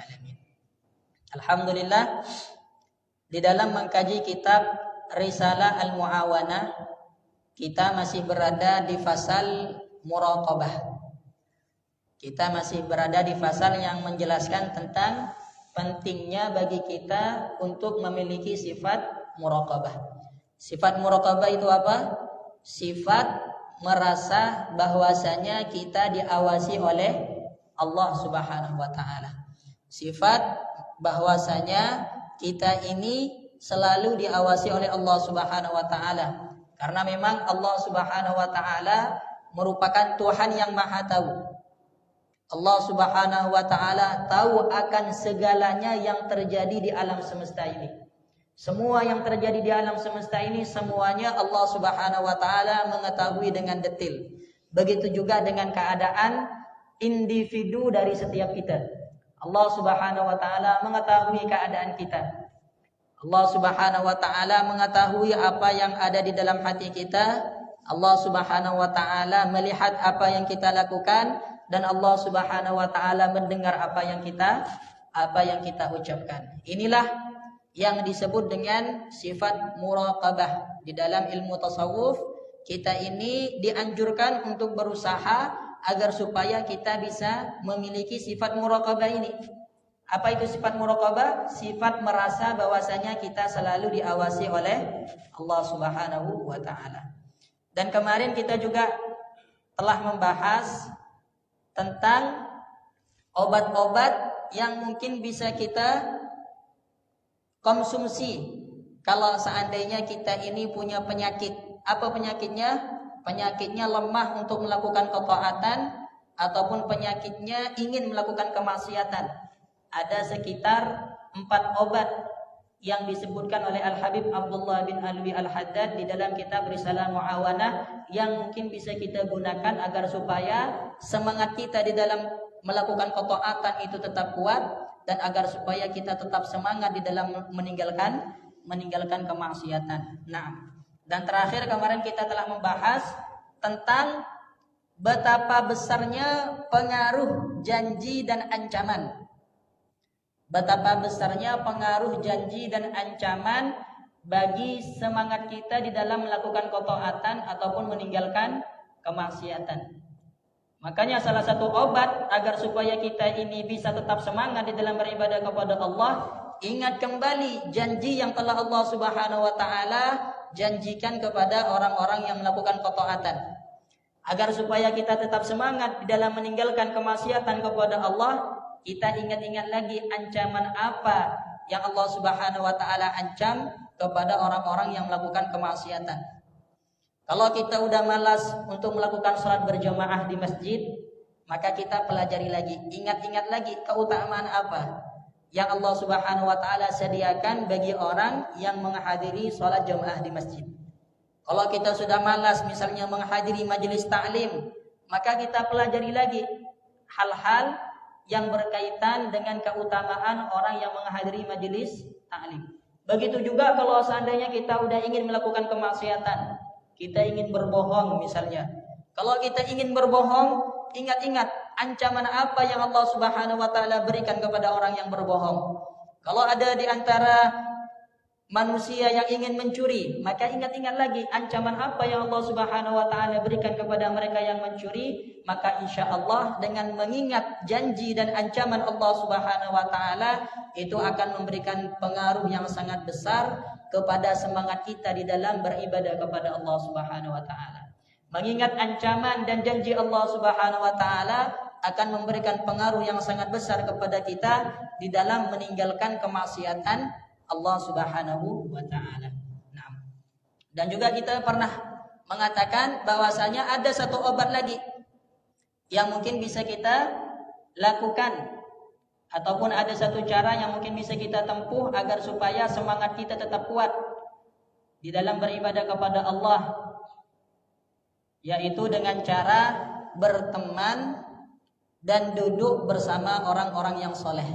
alamin. Alhamdulillah, di dalam mengkaji kitab Risalah Al-Mu'awanah, kita masih berada di fasal muraqabah. Kita masih berada di fasal yang menjelaskan tentang pentingnya bagi kita untuk memiliki sifat muraqabah. Sifat muraqabah itu apa? Sifat merasa bahwasanya kita diawasi oleh Allah Subhanahu wa taala. Sifat bahwasanya kita ini selalu diawasi oleh Allah Subhanahu wa taala. Karena memang Allah Subhanahu wa taala merupakan Tuhan yang Maha Tahu. Allah Subhanahu wa taala tahu akan segalanya yang terjadi di alam semesta ini. Semua yang terjadi di alam semesta ini semuanya Allah Subhanahu wa taala mengetahui dengan detail. Begitu juga dengan keadaan individu dari setiap kita. Allah Subhanahu wa taala mengetahui keadaan kita. Allah Subhanahu wa taala mengetahui apa yang ada di dalam hati kita. Allah Subhanahu wa taala melihat apa yang kita lakukan. Dan Allah Subhanahu wa taala mendengar apa yang kita ucapkan. Inilah yang disebut dengan sifat muraqabah. Di dalam ilmu tasawuf, kita ini dianjurkan untuk berusaha agar supaya kita bisa memiliki sifat muraqabah ini. Apa itu sifat muraqabah? Sifat merasa bahwasanya kita selalu diawasi oleh Allah Subhanahu wa taala. Dan kemarin kita juga telah membahas tentang obat-obat yang mungkin bisa kita konsumsi kalau seandainya kita ini punya penyakit. Apa penyakitnya? Penyakitnya lemah untuk melakukan ketaatan ataupun penyakitnya ingin melakukan kemaksiatan. Ada sekitar 4 obat yang disebutkan oleh Al-Habib Abdullah bin Alwi Al-Haddad di dalam kitab Risalah Mu'awanah yang mungkin bisa kita gunakan agar supaya semangat kita di dalam melakukan ketaatan itu tetap kuat dan agar supaya kita tetap semangat di dalam meninggalkan kemaksiatan. Nah, dan terakhir kemarin kita telah membahas tentang betapa besarnya pengaruh janji dan ancaman. Betapa besarnya pengaruh janji dan ancaman bagi semangat kita di dalam melakukan ketaatan ataupun meninggalkan kemaksiatan. Makanya salah satu obat agar supaya kita ini bisa tetap semangat di dalam beribadah kepada Allah, ingat kembali janji yang telah Allah Subhanahu wa taala janjikan kepada orang-orang yang melakukan ketaatan. Agar supaya kita tetap semangat di dalam meninggalkan kemaksiatan kepada Allah, kita ingat-ingat lagi ancaman apa yang Allah Subhanahu wa taala ancam kepada orang-orang yang melakukan kemaksiatan. Kalau kita udah malas untuk melakukan sholat berjamaah di masjid, maka kita pelajari lagi, ingat-ingat lagi keutamaan apa yang Allah Subhanahu wa taala sediakan bagi orang yang menghadiri sholat jamaah di masjid. Kalau kita sudah malas misalnya menghadiri majelis ta'lim, maka kita pelajari lagi hal-hal yang berkaitan dengan keutamaan orang yang menghadiri majelis ta'lim. Begitu juga kalau seandainya kita udah ingin melakukan kemaksiatan, kita ingin berbohong misalnya. Kalau kita ingin berbohong, ingat-ingat ancaman apa yang Allah Subhanahu wa taala berikan kepada orang yang berbohong. Kalau ada di antara manusia yang ingin mencuri, maka ingat-ingat lagi ancaman apa yang Allah Subhanahu wa taala berikan kepada mereka yang mencuri. Maka insya Allah dengan mengingat janji dan ancaman Allah Subhanahu wa taala, itu akan memberikan pengaruh yang sangat besar kepada semangat kita di dalam beribadah kepada Allah Subhanahu wa taala. Mengingat ancaman dan janji Allah Subhanahu wa taala akan memberikan pengaruh yang sangat besar kepada kita di dalam meninggalkan kemaksiatan Allah Subhanahu wa taala. Nah, dan juga kita pernah mengatakan bahwasanya ada satu obat lagi yang mungkin bisa kita lakukan, ataupun ada satu cara yang mungkin bisa kita tempuh agar supaya semangat kita tetap kuat di dalam beribadah kepada Allah, yaitu dengan cara berteman dan duduk bersama orang-orang yang soleh.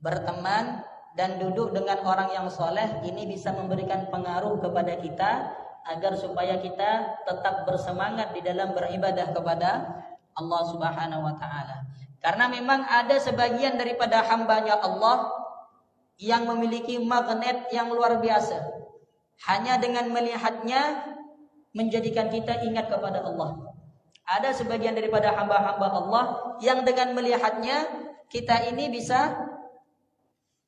Berteman dan duduk dengan orang yang soleh ini bisa memberikan pengaruh kepada kita agar supaya kita tetap bersemangat di dalam beribadah kepada Allah Subhanahu wa taala. Karena memang ada sebagian daripada hambanya Allah yang memiliki magnet yang luar biasa. Hanya dengan melihatnya menjadikan kita ingat kepada Allah. Ada sebagian daripada hamba-hamba Allah yang dengan melihatnya kita ini bisa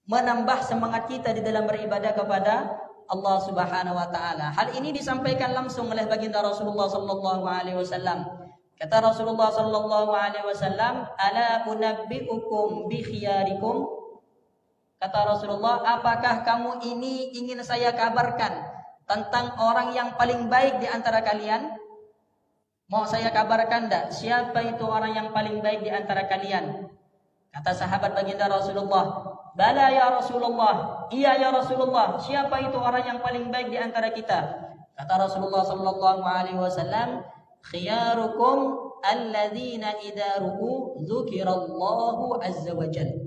menambah semangat kita di dalam beribadah kepada Allah Subhanahu wa taala. Hal ini disampaikan langsung oleh baginda Rasulullah sallallahu alaihi wasallam. Kata Rasulullah sallallahu alaihi wasallam, "Ala unabbiukum bi khiyarikum?" Kata Rasulullah, "Apakah kamu ini ingin saya kabarkan tentang orang yang paling baik di antara kalian?" Mau saya kabarkan enggak siapa itu orang yang paling baik di antara kalian? Kata sahabat baginda Rasulullah, "Bala ya Rasulullah." Iya ya Rasulullah, siapa itu orang yang paling baik di antara kita? Kata Rasulullah sallallahu alaihi wasallam, "Khiyarukum alladzina idza ru'u dzukirallahu azza wajalla."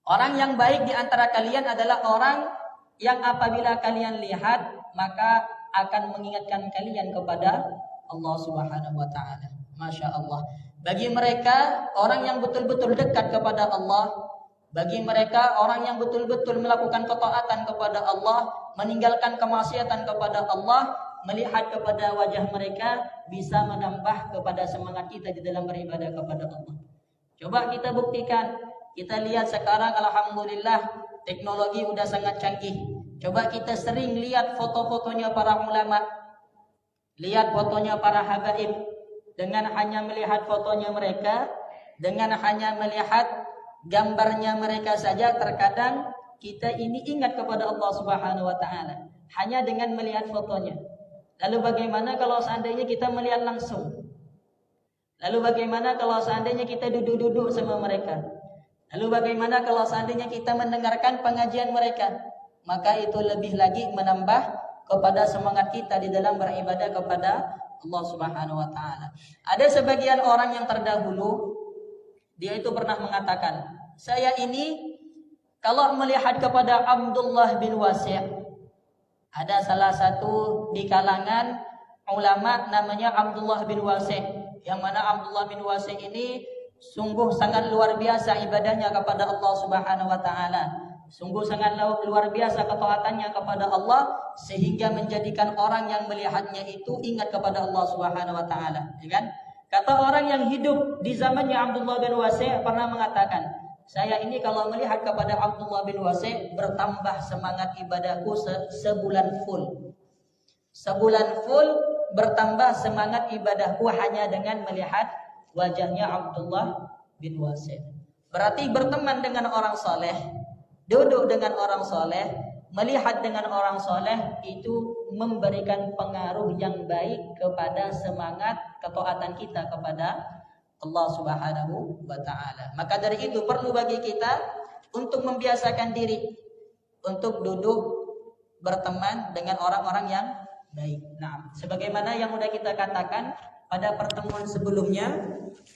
Orang yang baik di antara kalian adalah orang yang apabila kalian lihat maka akan mengingatkan kalian kepada Allah Subhanahu wa taala. Masya Allah. Bagi mereka orang yang betul-betul dekat kepada Allah, bagi mereka orang yang betul-betul melakukan ketaatan kepada Allah, meninggalkan kemaksiatan kepada Allah, melihat kepada wajah mereka bisa menambah kepada semangat kita di dalam beribadah kepada Allah. Coba kita buktikan. Kita lihat sekarang alhamdulillah teknologi udah sangat canggih. Coba kita sering lihat foto-fotonya para ulama, lihat fotonya para habaib. Dengan hanya melihat fotonya mereka, dengan hanya melihat gambarnya mereka saja, terkadang kita ini ingat kepada Allah Subhanahu wa taala hanya dengan melihat fotonya. Lalu bagaimana kalau seandainya kita melihat langsung? Lalu bagaimana kalau seandainya kita duduk-duduk sama mereka? Lalu bagaimana kalau seandainya kita mendengarkan pengajian mereka? Maka itu lebih lagi menambah kepada semangat kita di dalam beribadah kepada Allah Subhanahu wa taala. Ada sebagian orang yang terdahulu, dia itu pernah mengatakan, "Saya ini kalau melihat kepada Abdullah bin Wasi'." Ada salah satu di kalangan ulama namanya Abdullah bin Wasi', yang mana Abdullah bin Wasi' ini sungguh sangat luar biasa ibadahnya kepada Allah Subhanahu wa taala. Sungguh sangat luar biasa ketaatannya kepada Allah sehingga menjadikan orang yang melihatnya itu ingat kepada Allah Subhanahu wa taala, ya kan? Kata orang yang hidup di zamannya Abdullah bin Wasi' pernah mengatakan, "Saya ini kalau melihat kepada Abdullah bin Wasi' bertambah semangat ibadahku sebulan full. Sebulan full bertambah semangat ibadahku hanya dengan melihat wajahnya Abdullah bin Wasi'." Berarti berteman dengan orang soleh, duduk dengan orang soleh, melihat dengan orang soleh itu memberikan pengaruh yang baik kepada semangat ketaatan kita kepada Allah Subhanahu wa taala. Maka dari itu perlu bagi kita untuk membiasakan diri untuk duduk berteman dengan orang-orang yang baik. Nah, sebagaimana yang sudah kita katakan pada pertemuan sebelumnya,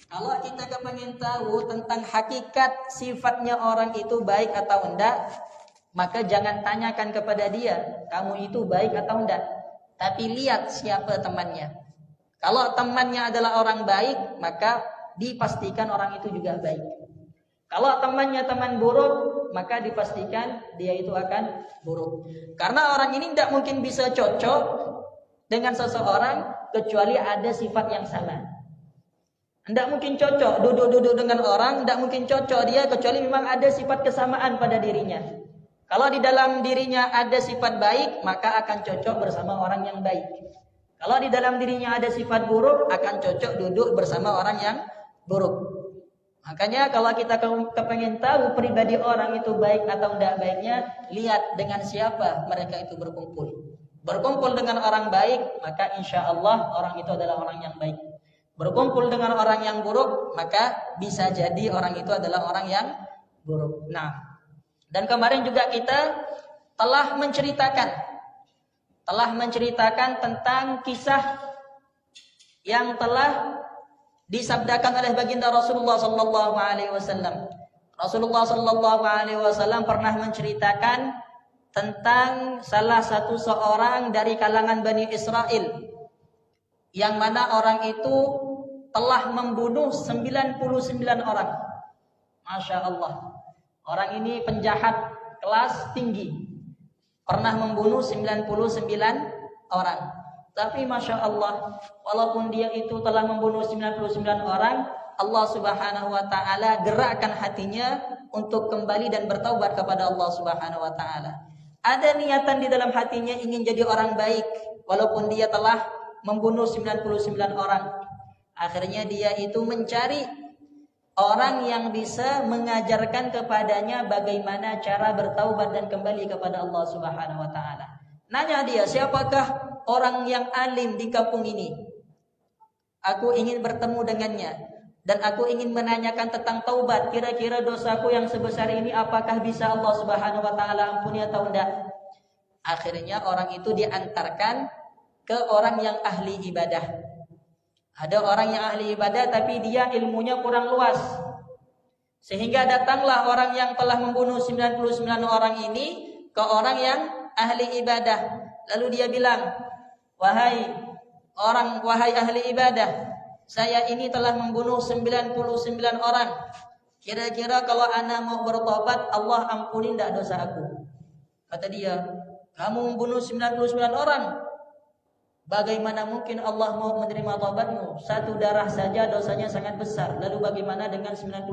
kalau kita kepengen tahu tentang hakikat sifatnya orang itu baik atau enggak, maka jangan tanyakan kepada dia, kamu itu baik atau enggak. Tapi lihat siapa temannya. Kalau temannya adalah orang baik, maka dipastikan orang itu juga baik. Kalau temannya teman buruk, maka dipastikan dia itu akan buruk. Karena orang ini tidak mungkin bisa cocok dengan seseorang kecuali ada sifat yang sama. Tidak mungkin cocok duduk-duduk dengan orang, tidak mungkin cocok dia kecuali memang ada sifat kesamaan pada dirinya. Kalau di dalam dirinya ada sifat baik, maka akan cocok bersama orang yang baik. Kalau di dalam dirinya ada sifat buruk, akan cocok duduk bersama orang yang buruk. Makanya kalau kita kepengen tahu pribadi orang itu baik atau tidak baiknya, lihat dengan siapa mereka itu berkumpul. Berkumpul dengan orang baik, maka insya Allah orang itu adalah orang yang baik. Berkumpul dengan orang yang buruk, maka bisa jadi orang itu adalah orang yang buruk. Nah, dan kemarin juga kita telah menceritakan tentang kisah yang telah disabdakan oleh baginda Rasulullah sallallahu alaihi wasallam. Rasulullah sallallahu alaihi wasallam pernah menceritakan tentang salah satu seorang dari kalangan Bani Israel, yang mana orang itu telah membunuh 99 orang. Masya Allah. Orang ini penjahat kelas tinggi. Pernah membunuh 99 orang. Tapi Masya Allah, walaupun dia itu telah membunuh 99 orang, Allah Subhanahu wa Ta'ala gerakkan hatinya untuk kembali dan bertaubat kepada Allah Subhanahu wa Ta'ala. Ada niatan di dalam hatinya ingin jadi orang baik, walaupun dia telah membunuh 99 orang. Akhirnya dia itu mencari orang yang bisa mengajarkan kepadanya bagaimana cara bertaubat dan kembali kepada Allah Subhanahu wa Ta'ala. Nanya dia, siapakah orang yang alim di kampung ini? Aku ingin bertemu dengannya dan aku ingin menanyakan tentang taubat. Kira-kira dosaku yang sebesar ini apakah bisa Allah Subhanahu wa Ta'ala ampuni atau tidak? Akhirnya orang itu diantarkan ke orang yang ahli ibadah. Ada orang yang ahli ibadah tapi dia ilmunya kurang luas. Sehingga datanglah orang yang telah membunuh 99 orang ini ke orang yang ahli ibadah. Lalu dia bilang, wahai ahli ibadah, saya ini telah membunuh 99 orang. Kira-kira kalau ana mau bertobat, Allah ampuni tidak dosa aku? Kata dia, kamu membunuh 99 orang. Bagaimana mungkin Allah mau menerima taubatmu? Satu darah saja dosanya sangat besar. Lalu bagaimana dengan 99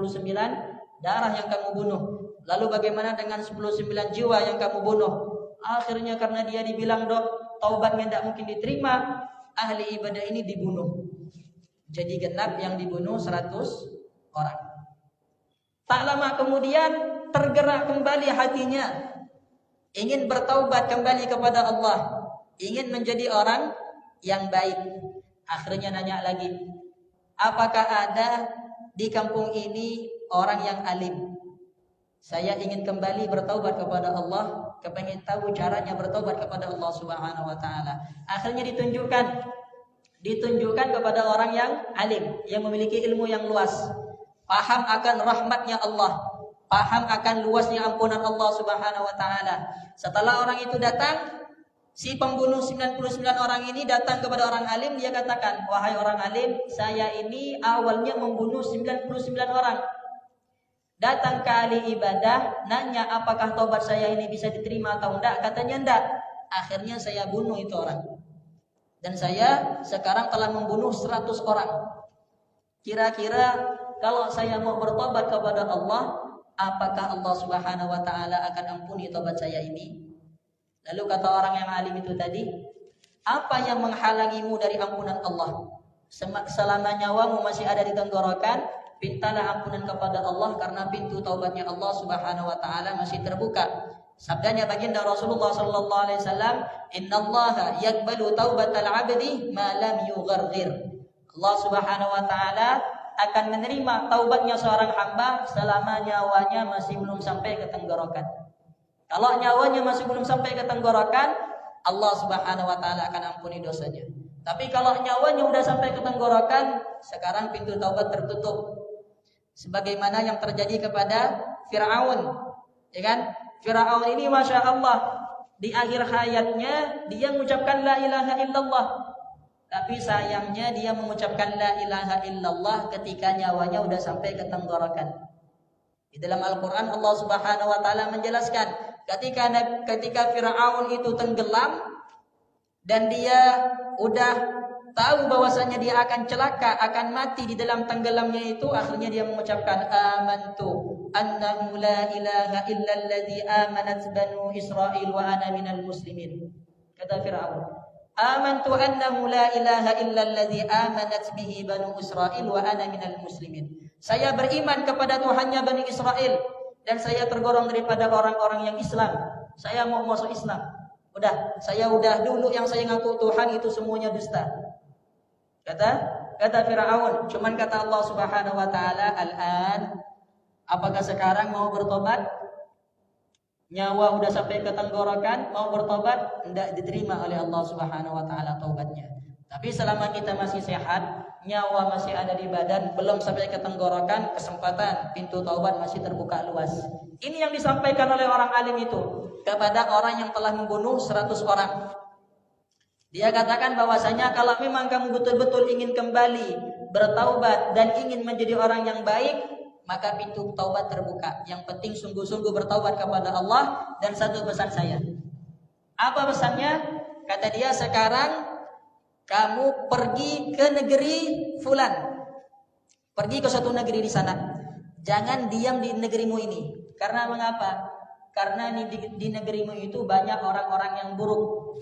darah yang kamu bunuh? Lalu bagaimana dengan 99 jiwa yang kamu bunuh? Akhirnya karena dia dibilang taubatnya tidak mungkin diterima, ahli ibadah ini dibunuh. Jadi genap yang dibunuh 100 orang. Tak lama kemudian tergerak kembali hatinya, ingin bertaubat kembali kepada Allah, ingin menjadi orang yang baik. Akhirnya nanya lagi, apakah ada di kampung ini orang yang alim? Saya ingin kembali bertaubat kepada Allah, kepengen tahu caranya bertaubat kepada Allah Subhanahu wa Ta'ala. Akhirnya ditunjukkan kepada orang yang alim, yang memiliki ilmu yang luas, paham akan rahmatnya Allah, paham akan luasnya ampunan Allah Subhanahu wa Ta'ala. Setelah orang itu datang, si pembunuh 99 orang ini datang kepada orang alim, dia katakan, wahai orang alim, saya ini awalnya membunuh 99 orang. Datang ke ahli ibadah, nanya apakah taubat saya ini bisa diterima atau enggak. Katanya enggak. Akhirnya saya bunuh itu orang. Dan saya sekarang telah membunuh 100 orang. Kira-kira kalau saya mau bertobat kepada Allah, apakah Allah Subhanahu wa Ta'ala akan ampuni taubat saya ini? Lalu kata orang yang alim itu tadi, apa yang menghalangimu dari ampunan Allah? Selama nyawamu masih ada di tenggorokan, mintalah ampunan kepada Allah, karena pintu taubatnya Allah Subhanahu wa Ta'ala masih terbuka. Sabdanya baginda Rasulullah sallallahu alaihi wasallam, "Innallaha yaqbalu taubatal 'abdi ma lam yugharghir." Allah Subhanahu wa Ta'ala akan menerima taubatnya seorang hamba selama nyawanya masih belum sampai ke tenggorokan. Kalau nyawanya masih belum sampai ke tenggorokan, Allah Subhanahu wa Ta'ala akan ampuni dosanya. Tapi kalau nyawanya sudah sampai ke tenggorokan, sekarang pintu taubat tertutup. Sebagaimana yang terjadi kepada Fir'aun, ya kan? Fir'aun ini Masya Allah, di akhir hayatnya dia mengucapkan la ilaha illallah. Tapi sayangnya dia mengucapkan la ilaha illallah ketika nyawanya sudah sampai ke tenggorokan. Di dalam Al-Quran Allah Subhanahu wa Ta'ala menjelaskan, ketika Fir'aun itu tenggelam dan dia udah tahu bahwasanya dia akan celaka, akan mati di dalam tenggelamnya itu, akhirnya dia mengucapkan amantu annahu la ilaha illalladzi amanat banu Israil wa ana minal muslimin. Kata Fir'aun, amantu annahu la ilaha illalladzi amanat bihi banu Israil wa ana minal muslimin. Saya beriman kepada Tuhannya Bani Israel dan saya tergolong daripada orang-orang yang Islam. Saya mau masuk Islam. Saya udah dulu yang saya ngaku Tuhan itu semuanya dusta. Kata Fir'aun, cuman kata Allah Subhanahu wa Ta'ala, al-an, apakah sekarang mau bertobat? Nyawa udah sampai ke tenggorokan, mau bertobat? Tidak diterima oleh Allah Subhanahu wa Ta'ala taubatnya. Tapi selama kita masih sehat, nyawa masih ada di badan, belum sampai ke tenggorokan, kesempatan pintu taubat masih terbuka luas. Ini yang disampaikan oleh orang alim itu kepada orang yang telah membunuh 100 orang. Dia katakan bahwasanya kalau memang kamu betul-betul ingin kembali bertaubat dan ingin menjadi orang yang baik, maka pintu taubat terbuka. Yang penting sungguh-sungguh bertaubat kepada Allah. Dan satu pesan saya. Apa pesannya? Kata dia, sekarang kamu pergi ke negeri fulan. Pergi ke suatu negeri di sana. Jangan diam di negerimu ini. Karena mengapa? Karena di negerimu itu banyak orang-orang yang buruk.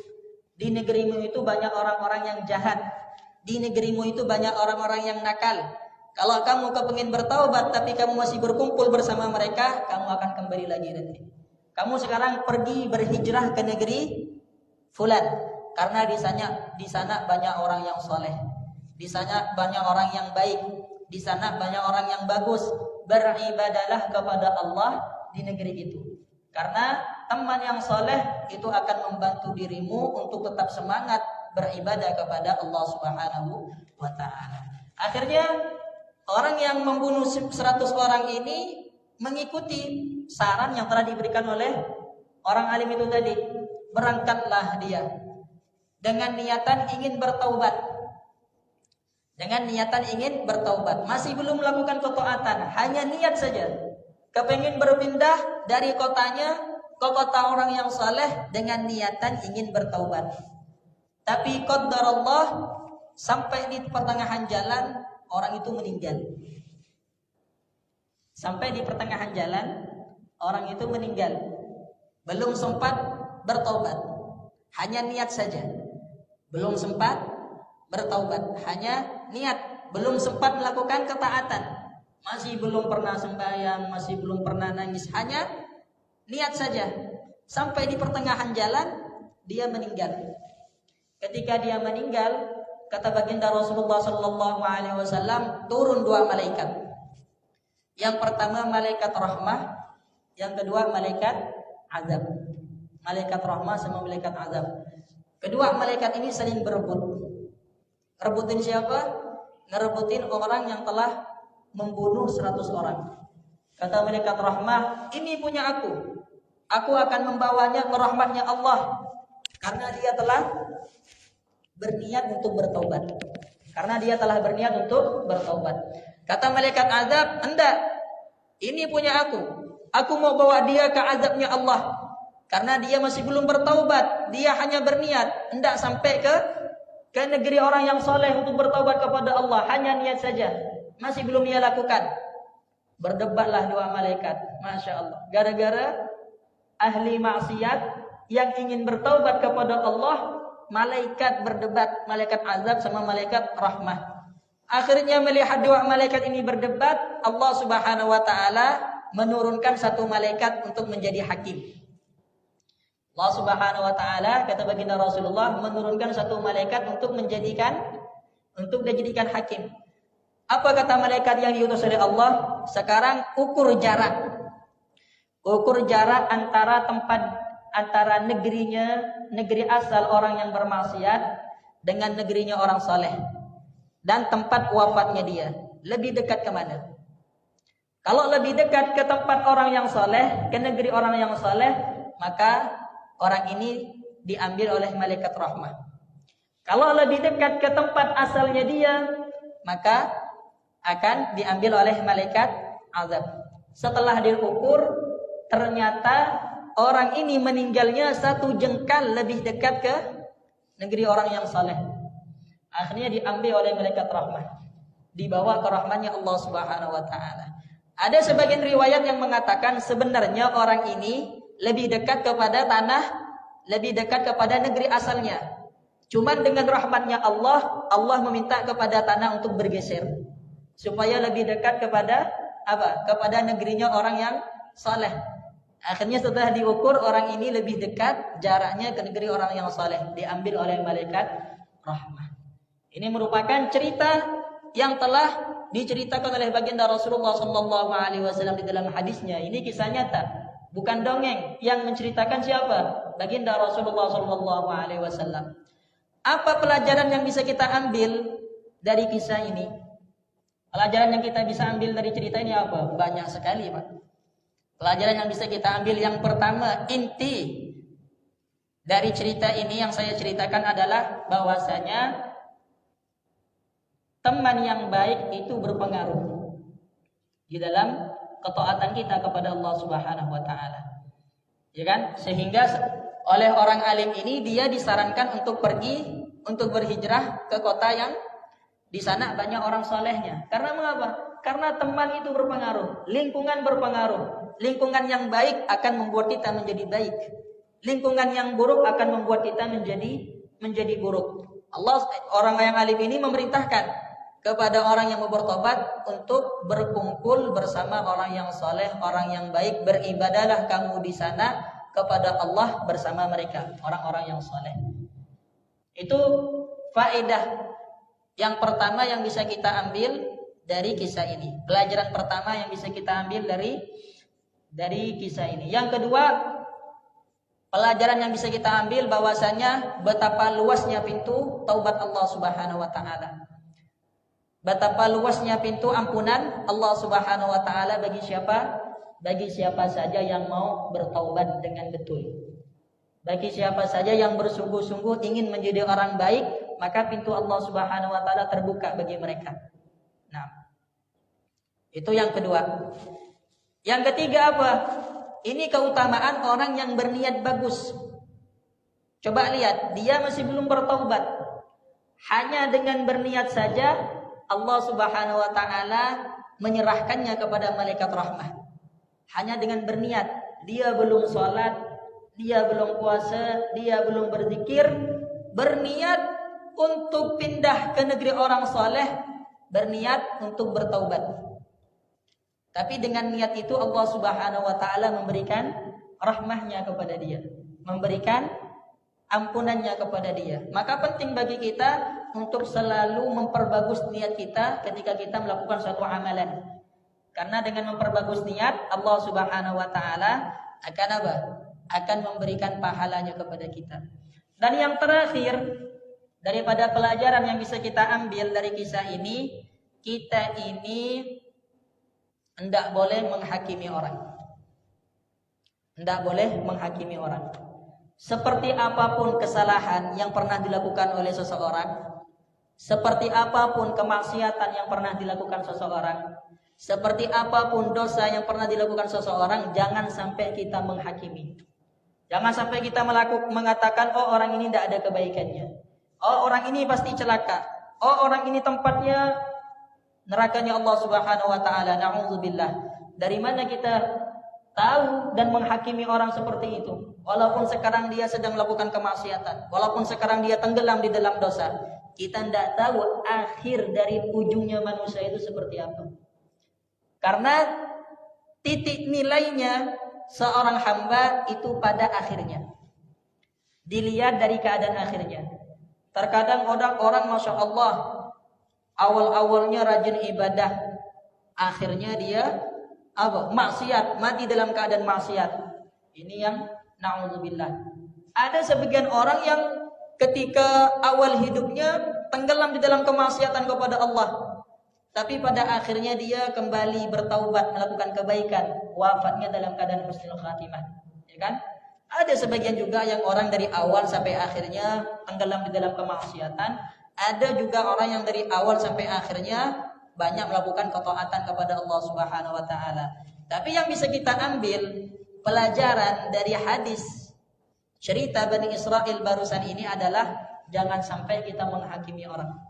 Di negerimu itu banyak orang-orang yang jahat. Di negerimu itu banyak orang-orang yang nakal. Kalau kamu kepengin bertaubat tapi kamu masih berkumpul bersama mereka, kamu akan kembali lagi nanti. Kamu sekarang pergi berhijrah ke negeri fulan, karena di sana banyak orang yang soleh. Di sana banyak orang yang baik. Di sana banyak orang yang bagus. Beribadalah kepada Allah di negeri itu. Karena teman yang soleh itu akan membantu dirimu untuk tetap semangat beribadah kepada Allah Subhanahu wa ta'ala. Akhirnya orang yang membunuh 100 orang ini mengikuti saran yang telah diberikan oleh orang alim itu tadi. Berangkatlah dia dengan niatan ingin bertaubat. Dengan niatan ingin bertaubat. Masih belum melakukan ketaatan, hanya niat saja. Kepingin berpindah dari kotanya ke kota orang yang saleh dengan niatan ingin bertaubat. Tapi qadarullah, sampai di pertengahan jalan orang itu meninggal. Sampai di pertengahan jalan orang itu meninggal. Belum sempat bertaubat. Hanya niat saja. Belum sempat bertaubat, hanya niat. Belum sempat melakukan ketaatan. Masih belum pernah sembahyang, masih belum pernah nangis, hanya niat saja. Sampai di pertengahan jalan dia meninggal. Ketika dia meninggal, kata baginda Rasulullah sallallahu alaihi wasallam, turun 2 malaikat. Yang pertama malaikat rahmah, yang kedua malaikat azab. Malaikat rahmah sama malaikat azab. Kedua malaikat ini saling berebut. Rebutin siapa? Ngerebutin orang yang telah membunuh 100 orang. Kata malaikat rahmah, ini punya aku. Aku akan membawanya ke rahmatnya Allah. Karena dia telah berniat untuk bertaubat. Karena dia telah berniat untuk bertaubat. Kata malaikat azab, enggak. Ini punya aku. Aku mau bawa dia ke azabnya Allah. Karena dia masih belum bertaubat. Dia hanya berniat. Enggak sampai ke negeri orang yang soleh untuk bertaubat kepada Allah. Hanya niat saja. Masih belum ia lakukan. Berdebatlah 2 malaikat. Masya Allah. Gara-gara ahli maksiat yang ingin bertaubat kepada Allah, malaikat berdebat. Malaikat azab sama malaikat rahmah. Akhirnya melihat 2 malaikat ini berdebat, Allah Subhanahu wa ta'ala menurunkan 1 malaikat untuk menjadi hakim. Allah Subhanahu wa ta'ala, kata baginda Rasulullah, menurunkan 1 malaikat untuk dijadikan hakim. Apa kata malaikat yang diutus oleh Allah? Sekarang ukur jarak. Ukur jarak antara negeri asal orang yang bermaksiat dengan negerinya orang soleh. Dan tempat wafatnya dia. Lebih dekat ke mana? Kalau lebih dekat ke tempat orang yang soleh, ke negeri orang yang soleh, maka orang ini diambil oleh malaikat rahmah. Kalau lebih dekat ke tempat asalnya dia, maka akan diambil oleh malaikat azab. Setelah diukur, ternyata orang ini meninggalnya 1 jengkal lebih dekat ke negeri orang yang saleh. Akhirnya diambil oleh malaikat rahmah, dibawa ke rahmatnya Allah Subhanahu wa ta'ala. Ada sebagian riwayat yang mengatakan sebenarnya orang ini lebih dekat kepada tanah, lebih dekat kepada negeri asalnya. Cuman dengan rahmatnya Allah, Allah meminta kepada tanah untuk bergeser. Supaya lebih dekat kepada apa? Kepada negerinya orang yang saleh. Akhirnya setelah diukur, orang ini lebih dekat jaraknya ke negeri orang yang saleh, diambil oleh malaikat rahmah. Ini merupakan cerita yang telah diceritakan oleh baginda Rasulullah sallallahu alaihi wasallam di dalam hadisnya. Ini kisah nyata, bukan dongeng. Yang menceritakan siapa? Baginda Rasulullah sallallahu alaihi wasallam. Apa pelajaran yang bisa kita ambil dari kisah ini? Pelajaran yang kita bisa ambil dari cerita ini apa? Banyak sekali, Pak. Pelajaran yang bisa kita ambil yang pertama, inti Dari cerita ini yang saya ceritakan adalah bahwasanya teman yang baik itu berpengaruh di dalam ketaatan kita kepada Allah Subhanahu wa taala. Ya kan? Sehingga oleh orang alim ini dia disarankan untuk pergi untuk berhijrah ke kota yang di sana banyak orang solehnya. Karena mengapa? Karena teman itu berpengaruh, lingkungan berpengaruh. Lingkungan yang baik akan membuat kita menjadi baik. Lingkungan yang buruk akan membuat kita menjadi buruk. Orang yang alim ini memerintahkan kepada orang yang mau bertobat untuk berkumpul bersama orang yang soleh, orang yang baik. Beribadahlah kamu di sana kepada Allah bersama mereka, orang-orang yang soleh. Itu faedah yang pertama yang bisa kita ambil dari kisah ini. Pelajaran pertama yang bisa kita ambil dari kisah ini. Yang kedua, pelajaran yang bisa kita ambil bahwasanya betapa luasnya pintu taubat Allah Subhanahu wa taala. Betapa luasnya pintu ampunan Allah Subhanahu wa taala bagi siapa? Bagi siapa saja yang mau bertaubat dengan betul. Bagi siapa saja yang bersungguh-sungguh ingin menjadi orang baik, maka pintu Allah Subhanahu wa taala terbuka bagi mereka. Nah, itu yang kedua. Yang ketiga apa? Ini keutamaan orang yang berniat bagus. Coba lihat, dia masih belum bertaubat. Hanya dengan berniat saja Allah Subhanahu wa taala menyerahkannya kepada malaikat rahmah. Hanya dengan berniat, dia belum sholat, dia belum puasa, dia belum berzikir, berniat untuk pindah ke negeri orang soleh, berniat untuk bertaubat. Tapi dengan niat itu Allah Subhanahu wa taala memberikan rahmahnya kepada dia, memberikan ampunannya kepada dia. Maka penting bagi kita untuk selalu memperbagus niat kita ketika kita melakukan suatu amalan. Karena dengan memperbagus niat, Allah Subhanahu wa taala akan apa? Akan memberikan pahalanya kepada kita. Dan yang terakhir, daripada pelajaran yang bisa kita ambil dari kisah ini, kita ini hendak boleh menghakimi orang. Hendak boleh menghakimi orang. Seperti apapun kesalahan yang pernah dilakukan oleh seseorang, seperti apapun kemaksiatan yang pernah dilakukan seseorang, seperti apapun dosa yang pernah dilakukan seseorang, jangan sampai kita menghakimi. Jangan sampai kita mengatakan, oh orang ini tidak ada kebaikannya. Oh orang ini pasti celaka. Oh orang ini tempatnya nerakanya Allah Subhanahu wa taala. Na'udzubillah. Dari mana kita tahu dan menghakimi orang seperti itu? Walaupun sekarang dia sedang melakukan kemaksiatan, walaupun sekarang dia tenggelam di dalam dosa, kita tidak tahu akhir dari ujungnya manusia itu seperti apa. Karena titik nilainya seorang hamba itu pada akhirnya. Dilihat dari keadaan akhirnya. Terkadang orang Masya Allah, awal-awalnya rajin ibadah, akhirnya dia maksiat, mati dalam keadaan maksiat. Ini yang na'udzubillah. Ada sebagian orang yang ketika awal hidupnya tenggelam di dalam kemaksiatan kepada Allah, tapi pada akhirnya dia kembali bertaubat, melakukan kebaikan, wafatnya dalam keadaan husnul khatimah. Ya kan? Ada sebagian juga yang orang dari awal sampai akhirnya tenggelam di dalam kemaksiatan. Ada juga orang yang dari awal sampai akhirnya banyak melakukan ketaatan kepada Allah Subhanahu wa taala. Tapi yang bisa kita ambil pelajaran dari hadis cerita Bani Israel barusan ini adalah jangan sampai kita menghakimi orang.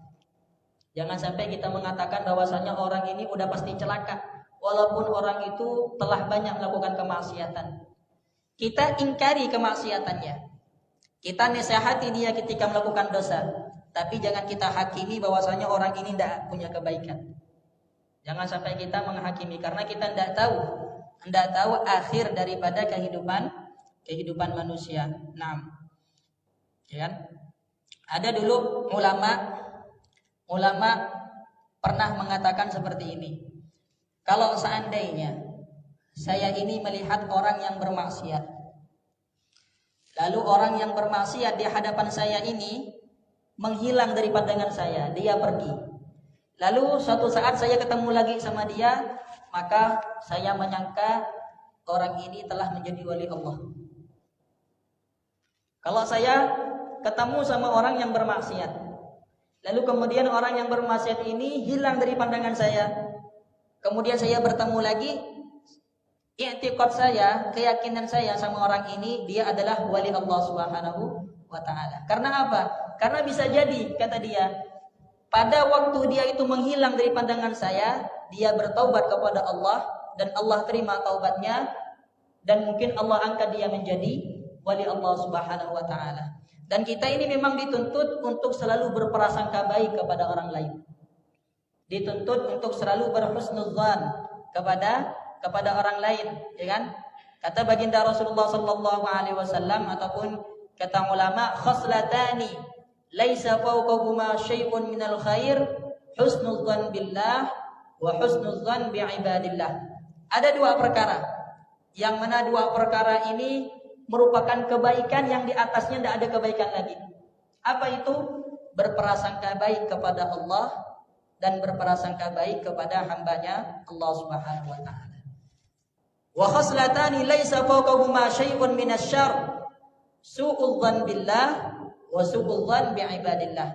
Jangan sampai kita mengatakan bahwasanya orang ini udah pasti celaka walaupun orang itu telah banyak melakukan kemaksiatan. Kita ingkari kemaksiatannya. Kita nasihati dia ketika melakukan dosa. Tapi jangan kita hakimi bahwasanya orang ini tidak punya kebaikan. Jangan sampai kita menghakimi karena kita tidak tahu akhir daripada kehidupan manusia. Nah, ya kan? Ada dulu ulama pernah mengatakan seperti ini. Kalau seandainya saya ini melihat orang yang bermaksiat, lalu orang yang bermaksiat di hadapan saya ini menghilang dari pandangan saya, dia pergi. Lalu suatu saat saya ketemu lagi sama dia, maka saya menyangka orang ini telah menjadi wali Allah. Kalau saya ketemu sama orang yang bermaksiat, lalu kemudian orang yang bermaksiat ini hilang dari pandangan saya, kemudian saya bertemu lagi, i'tiqad saya, keyakinan saya sama orang ini, dia adalah wali Allah Subhanahu wa ta'ala. Karena apa? Karena bisa jadi, kata dia, pada waktu dia itu menghilang dari pandangan saya, dia bertaubat kepada Allah, dan Allah terima taubatnya, dan mungkin Allah angkat dia menjadi wali Allah Subhanahu wa ta'ala. Dan kita ini memang dituntut untuk selalu berprasangka baik kepada orang lain. Dituntut untuk selalu berhusnudzan kepada orang lain, ya kan? Kata baginda Rasulullah sallallahu alaihi wasallam ataupun kata ulama, khoslatani laisa fawqahuma syai'un minal khair, husnudzan billah wa husnudzan bi'ibadillah. Ada dua perkara, yang mana dua perkara ini merupakan kebaikan yang di atasnya tidak ada kebaikan lagi. Apa itu? Berprasangka baik kepada Allah dan berprasangka baik kepada hambanya Allah Subhanahu wa ta'ala. Wa khaslatani laisa fawqahuma syai'un minasyarr, su'udzan billah wa su'udzan bi'ibadillah.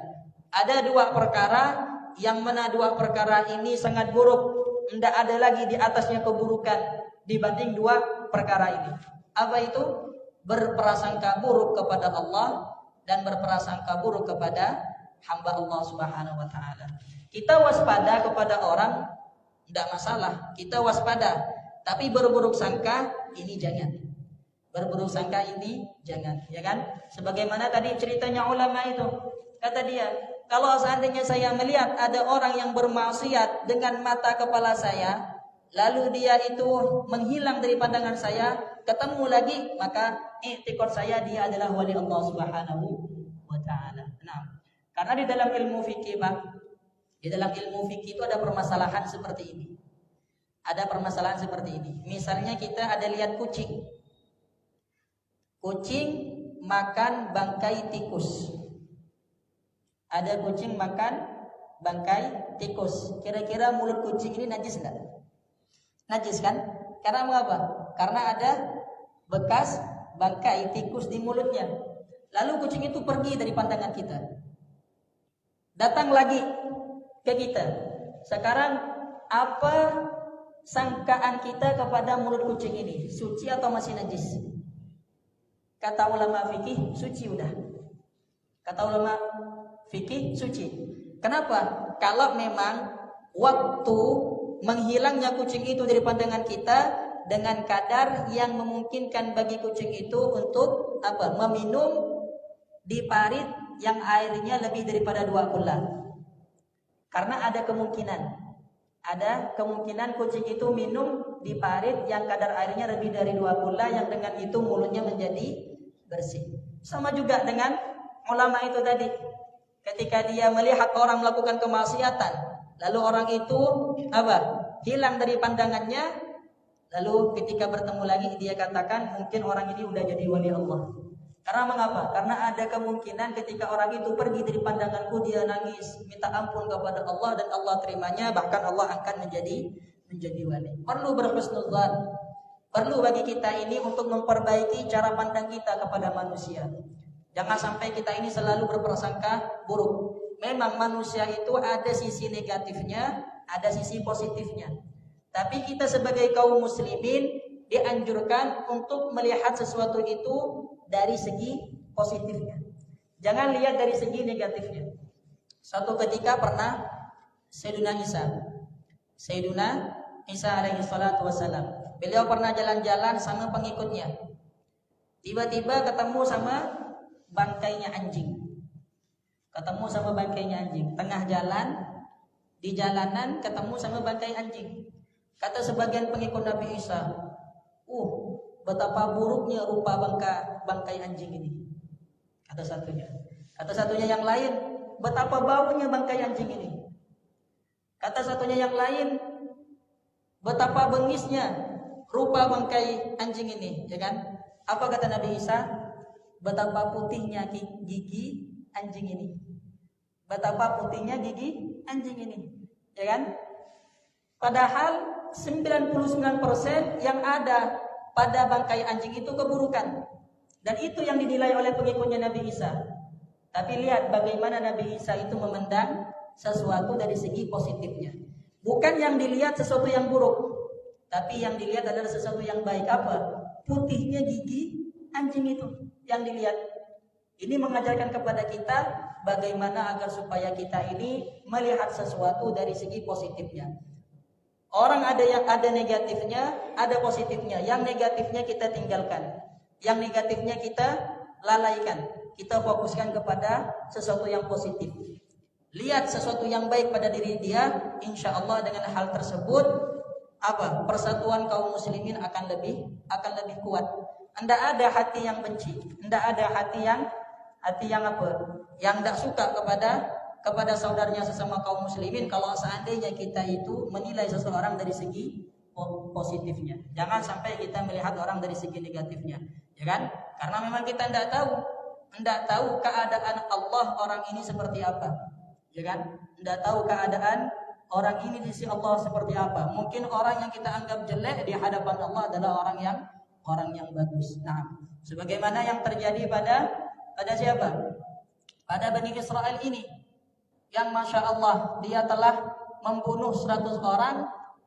Ada dua perkara yang mana dua perkara ini sangat buruk, tidak ada lagi di atasnya keburukan dibanding dua perkara ini. Apa itu? Berprasangka buruk kepada Allah dan berprasangka buruk kepada hamba Allah Subhanahu wa ta'ala. Kita waspada kepada orang tidak masalah, kita waspada, tapi berburuk sangka ini jangan. Berburuk sangka ini jangan, ya kan? Sebagaimana tadi ceritanya ulama itu, kata dia, kalau seandainya saya melihat ada orang yang bermaksiat dengan mata kepala saya, lalu dia itu menghilang dari pandangan saya, ketemu lagi, maka i'tiqad saya dia adalah wali Allah Subhanahu wa ta'ala. Nah, karena di dalam ilmu fikih, Pak, di dalam ilmu fikih itu ada permasalahan seperti ini. Ada permasalahan seperti ini. Misalnya kita ada lihat kucing. Kucing makan bangkai tikus. Ada kucing makan bangkai tikus. Kira-kira mulut kucing ini najis enggak? Najis kan? Karena mengapa? Karena ada bekas bangkai tikus di mulutnya. Lalu kucing itu pergi dari pandangan kita. Datang lagi ke kita. Sekarang apa sangkaan kita kepada mulut kucing ini? Suci atau masih najis? Kata ulama fikih, suci udah. Kata ulama fikih, suci. Kenapa? Kalau memang waktu menghilangnya kucing itu dari pandangan kita dengan kadar yang memungkinkan bagi kucing itu untuk apa? Meminum di parit yang airnya lebih daripada 2 kula. Karena ada kemungkinan kucing itu minum di parit yang kadar airnya lebih dari 2 kula, yang dengan itu mulutnya menjadi bersih. Sama juga dengan ulama itu tadi. Ketika dia melihat orang melakukan kemaksiatan, lalu orang itu apa? Hilang dari pandangannya, lalu ketika bertemu lagi dia katakan mungkin orang ini udah jadi wali Allah. Karena mengapa? Karena ada kemungkinan ketika orang itu pergi dari pandanganku, dia nangis, minta ampun kepada Allah dan Allah terimanya, bahkan Allah akan menjadi wali. Perlu berhusnudzan. Perlu bagi kita ini untuk memperbaiki cara pandang kita kepada manusia. Jangan sampai kita ini selalu berprasangka buruk. Memang manusia itu ada sisi negatifnya, ada sisi positifnya. Tapi kita sebagai kaum muslimin dianjurkan untuk melihat sesuatu itu dari segi positifnya. Jangan lihat dari segi negatifnya. Suatu ketika pernah Sayyiduna Isa alaihi salatu wassalam, beliau pernah jalan-jalan sama pengikutnya. Tiba-tiba ketemu sama bangkainya anjing. Tengah jalan, di jalanan ketemu sama bangkai anjing. Kata sebagian pengikut Nabi Isa, betapa buruknya rupa bangkai anjing ini. Kata satunya yang lain, betapa baunya bangkai anjing ini. Kata satunya yang lain, betapa bengisnya rupa bangkai anjing ini, ya kan? Apa kata Nabi Isa? Betapa putihnya gigi anjing ini. Betapa putihnya gigi anjing ini, ya kan? Padahal 99% yang ada pada bangkai anjing itu keburukan. Dan itu yang dinilai oleh pengikutnya Nabi Isa. Tapi lihat bagaimana Nabi Isa itu memandang sesuatu dari segi positifnya. Bukan yang dilihat sesuatu yang buruk, tapi yang dilihat adalah sesuatu yang baik. Apa? Putihnya gigi anjing itu yang dilihat. Ini mengajarkan kepada kita bagaimana agar supaya kita ini melihat sesuatu dari segi positifnya. Orang ada yang ada negatifnya, ada positifnya. Yang negatifnya kita tinggalkan, yang negatifnya kita lalaikan. Kita fokuskan kepada sesuatu yang positif. Lihat sesuatu yang baik pada diri dia, insya Allah dengan hal tersebut apa? Persatuan kaum muslimin akan lebih kuat. Tidak ada hati yang benci, tidak ada hati yang apa? Yang tidak suka kepada saudaranya sesama kaum muslimin. Kalau seandainya kita itu menilai seseorang dari segi positifnya, jangan sampai kita melihat orang dari segi negatifnya, ya kan? Karena memang kita tidak tahu keadaan Allah orang ini seperti apa, ya kan? Tidak tahu keadaan orang ini di sisi Allah seperti apa. Mungkin orang yang kita anggap jelek di hadapan Allah adalah orang yang bagus. Nah, sebagaimana yang terjadi pada siapa? Pada Bani Israel ini, yang masya Allah dia telah membunuh 100 orang,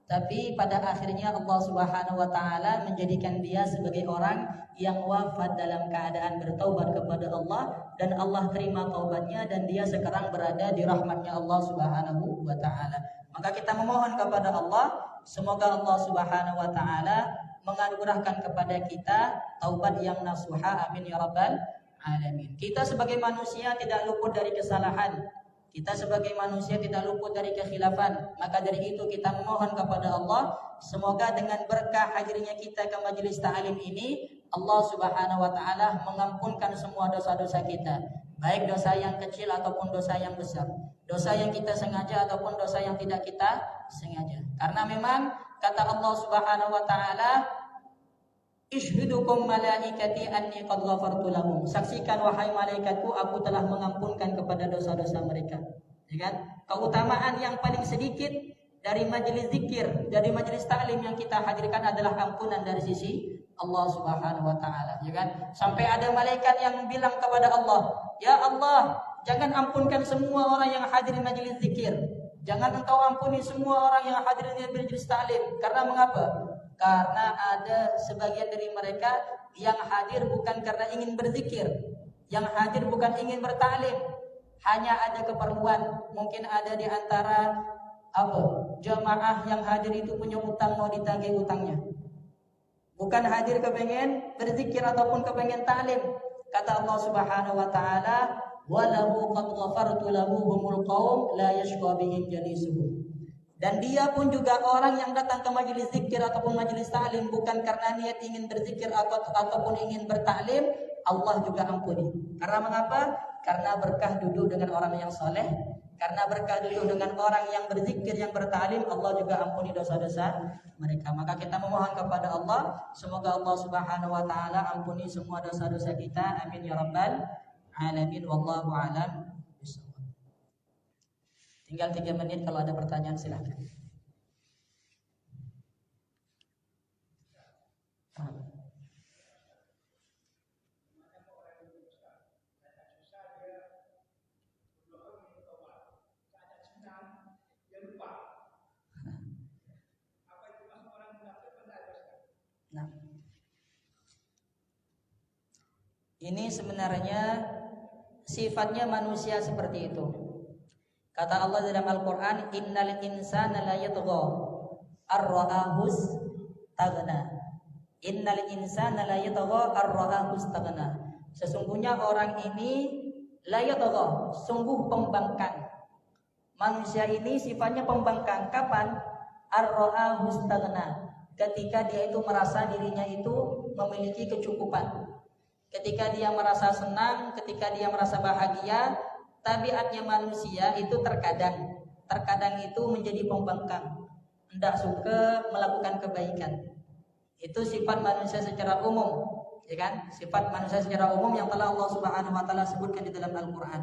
tapi pada akhirnya Allah Subhanahu wa taala menjadikan dia sebagai orang yang wafat dalam keadaan bertaubat kepada Allah, dan Allah terima taubatnya dan dia sekarang berada di rahmatnya Allah Subhanahu wa taala. Maka kita memohon kepada Allah, semoga Allah Subhanahu wa taala menganugerahkan kepada kita taubat yang nasuha, amin ya rabbal alamin. Kita sebagai manusia tidak luput dari kesalahan. Kita sebagai manusia tidak luput dari kekhilafan. Maka dari itu kita memohon kepada Allah, semoga dengan berkah hadirnya kita ke majelis ta'lim ini, Allah Subhanahu wa taala mengampunkan semua dosa-dosa kita, baik dosa yang kecil ataupun dosa yang besar, dosa yang kita sengaja ataupun dosa yang tidak kita sengaja. Karena memang kata Allah Subhanahu wa taala, "Ishhidukum malaikati anni qad ghafartu lahum." Saksikan wahai malaikatku, aku telah mengampunkan kepada dosa-dosa mereka. Ya kan? Keutamaan yang paling sedikit dari majelis zikir, dari majelis ta'lim yang kita hadirkan adalah ampunan dari sisi Allah Subhanahu wa taala, ya kan? Sampai ada malaikat yang bilang kepada Allah, "Ya Allah, jangan ampunkan semua orang yang hadir di majelis zikir. Jangan engkau ampuni semua orang yang hadir di majelis ta'lim." Karena mengapa? Karena ada sebagian dari mereka yang hadir bukan karena ingin berzikir, yang hadir bukan ingin bertaklim, hanya ada keperluan. Mungkin ada di antara jamaah yang hadir itu punya utang, mau ditagih utangnya. Bukan hadir kepengen berzikir ataupun kepengen taklim. Kata Allah Subhanahu wa taala, "Walahu qad ghafartu lahumul qaum la yashqa bihim jalisuhum." Dan dia pun juga orang yang datang ke majelis zikir ataupun majelis taklim bukan karena niat ingin berzikir ataupun ingin bertaklim, Allah juga ampuni. Karena mengapa? Karena berkah duduk dengan orang yang soleh, karena berkah duduk dengan orang yang berzikir, yang bertaklim, Allah juga ampuni dosa-dosa mereka. Maka kita memohon kepada Allah, semoga Allah Subhanahu wa taala ampuni semua dosa-dosa kita. Amin ya rabbal alamin. Wallahu a'lam. Tinggal 3 menit, kalau ada pertanyaan silakan. Nah, ini sebenarnya sifatnya manusia seperti itu. Kata Allah dalam Al-Quran, "Innal insana la yatgha ar-ra'ahus taghna." Innal insana la yatgha ar-ra'ahus taghna. Sesungguhnya orang ini la yatgha, sungguh pembangkang. Manusia ini sifatnya pembangkang. Kapan? Ar-ra'ahus taghna. Ketika dia itu merasa dirinya itu memiliki kecukupan. Ketika dia merasa senang, ketika dia merasa bahagia. Tabiatnya manusia itu terkadang itu menjadi pembangkang, tidak suka melakukan kebaikan. Itu sifat manusia secara umum, ya kan? Sifat manusia secara umum yang telah Allah Subhanahu wa taala sebutkan di dalam Al-Qur'an.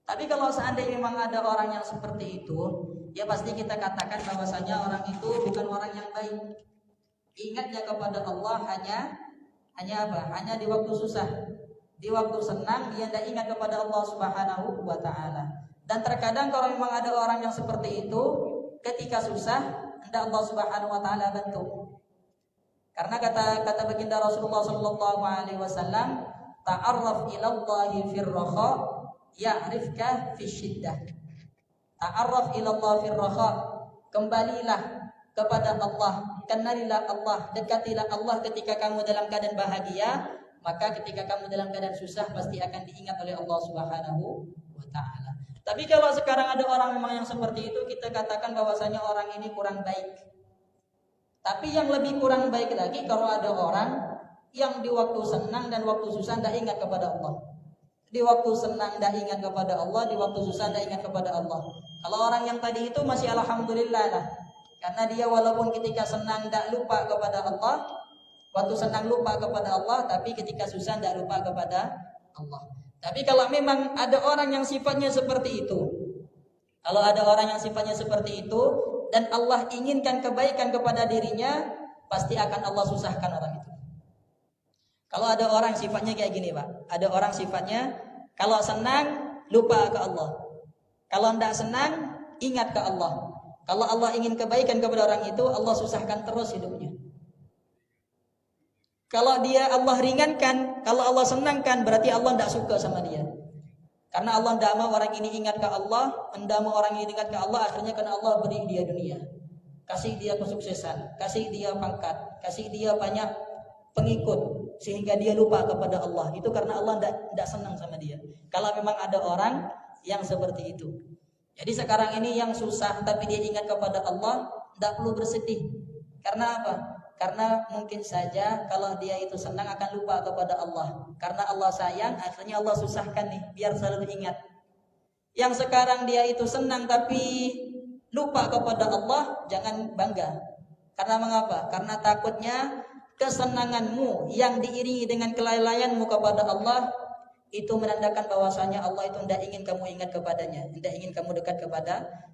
Tapi kalau seandainya memang ada orang yang seperti itu, ya pasti kita katakan bahwasanya orang itu bukan orang yang baik. Ingatnya kepada Allah Hanya apa? Hanya di waktu susah. Di waktu senang dia tidak ingat kepada Allah Subhanahu wa taala. Dan terkadang kalau memang ada orang yang seperti itu, ketika susah hendak Allah Subhanahu wa taala bantu. Karena kata baginda Rasulullah sallallahu alaihi wasallam, ta'arraf ila Allahi fir raha ya'rifka fi syiddah. Ta'arraf ila Allah fir raha, kembalilah kepada Allah, kenalilah Allah, dekatilah Allah ketika kamu dalam keadaan bahagia, maka ketika kamu dalam keadaan susah pasti akan diingat oleh Allah Subhanahu wa taala. Tapi kalau sekarang ada orang memang yang seperti itu, kita katakan bahwasanya orang ini kurang baik. Tapi yang lebih kurang baik lagi kalau ada orang yang di waktu senang dan waktu susah tidak ingat kepada Allah. Di waktu senang tidak ingat kepada Allah, di waktu susah tidak ingat kepada Allah. Kalau orang yang tadi itu masih alhamdulillah lah. Karena dia walaupun ketika senang tidak lupa kepada Allah, waktu senang lupa kepada Allah, tapi ketika susah tidak lupa kepada Allah. Tapi kalau memang ada orang yang sifatnya seperti itu, kalau ada orang yang sifatnya seperti itu, dan Allah inginkan kebaikan kepada dirinya, pasti akan Allah susahkan orang itu. Kalau ada orang sifatnya kayak gini Pak, ada orang sifatnya kalau senang lupa ke Allah, kalau tidak senang ingat ke Allah. Kalau Allah ingin kebaikan kepada orang itu, Allah susahkan terus hidupnya. Kalau dia Allah ringankan, kalau Allah senangkan, berarti Allah tidak suka sama dia. Karena Allah tidak mau orang ini ingat ke Allah, tidak mau orang ini ingat ke Allah, akhirnya karena Allah beri dia dunia, kasih dia kesuksesan, kasih dia pangkat, kasih dia banyak pengikut, sehingga dia lupa kepada Allah. Itu karena Allah tidak senang sama dia. Kalau memang ada orang yang seperti itu. Jadi sekarang ini yang susah tapi dia ingat kepada Allah, tidak perlu bersedih. Karena apa? Karena mungkin saja kalau dia itu senang akan lupa kepada Allah. Karena Allah sayang, akhirnya Allah susahkan nih, biar selalu ingat. Yang sekarang dia itu senang tapi lupa kepada Allah, jangan bangga. Karena mengapa? Karena takutnya kesenanganmu yang diiringi dengan kelalaianmu kepada Allah, itu menandakan bahwasanya Allah itu tidak ingin kamu ingat kepadanya, tidak ingin kamu dekat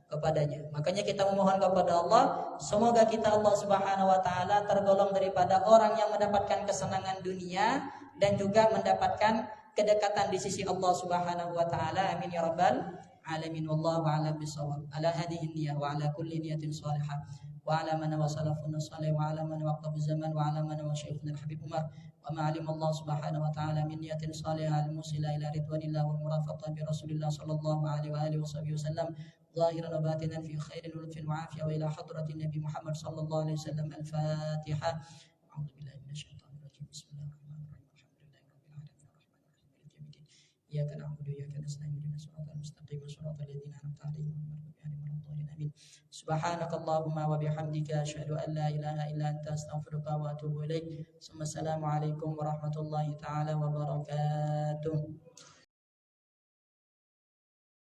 kepadanya. Makanya kita memohon kepada Allah, semoga kita Allah Subhanahu wa taala tergolong daripada orang yang mendapatkan kesenangan dunia dan juga mendapatkan kedekatan di sisi Allah Subhanahu wa taala. Amin ya rabbal alamin. Wallahu a'lam bishawab. Ala hadhihi niyyah wa ala kulli niyatin shalihah. Wa ala man wa salafun salih wa ala man waqta zaman wa ala man wa syekhuna Habib Umar. وما علم الله سبحانه وتعالى من نية صالحة الموصلة إلى رضوان الله والمرافقة برسول الله صلى الله عليه وآله وصحبه وسلم ظاهرا وباطنا في خير ولطف وعافية وإلى حضرة النبي محمد صلى الله عليه وسلم. الفاتحة. أعوذ بالله من الشيطان الرجيم. بسم الله الرحمن الرحيم. الحمد لله رب العالمين الرحمن الرحيم مالك يوم الدين. إياك نعبد وإياك نستعين اهدنا الصراط المستقيم صراط الذين أنعمت عليهم غير المغضوب عليهم ولا الضالين. آمين. سبحانك اللهم وبحمدك أشهد أن لا إله إلا أنت أستغفرك وأتوب إليك. ثم السلام عليكم ورحمة الله تعالى وبركاته.